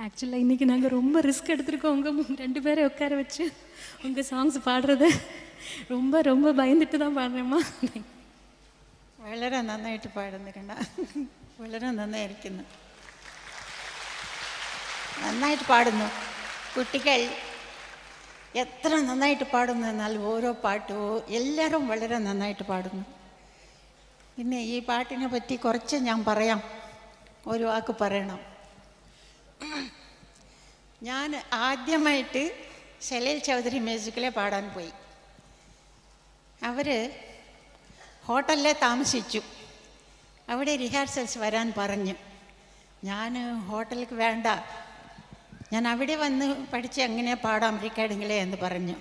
ஆக்சுவலாக இன்றைக்கி நாங்கள் ரொம்ப ரிஸ்க் எடுத்திருக்கோம். உங்கள் 2 பேரை உட்கார வச்சு உங்கள் சாங்ஸ் பாடுறது ரொம்ப ரொம்ப பயந்துட்டு தான் പാടുന്നേമ്മ. വളരെ നന്നായിട്ട് പാടുന്നു കണ്ട, വളരെ നന്നായിരിക്കുന്നു, നന്നായിട്ട് പാടുന്നു. കുട്ടികൾ എത്ര നന്നായിട്ട് പാടുന്നു എന്നാൽ ഓരോ പാട്ടും എല്ലാവരും വളരെ നന്നായിട്ട് പാടുന്നു. പിന്നെ ഈ പാട്ടിനെ പറ്റി കുറച്ച് ഞാൻ പറയാം, ഒരു വാക്ക് പറയണം. ഞാൻ ആദ്യമായിട്ട് സലീൽ ചൗധരി മ്യൂസിക്കിലെ പാടാൻ പോയി. അവർ ഹോട്ടലിൽ താമസിച്ചു. അവിടെ റിഹാർസൽസ് വരാൻ പറഞ്ഞു. ഞാൻ ഹോട്ടലിലേക്ക് വേണ്ട, ഞാൻ അവിടെ വന്ന് പഠിച്ച് എങ്ങനെ പാടാം റെക്കോർഡിങ്ങിലെ എന്ന് പറഞ്ഞു.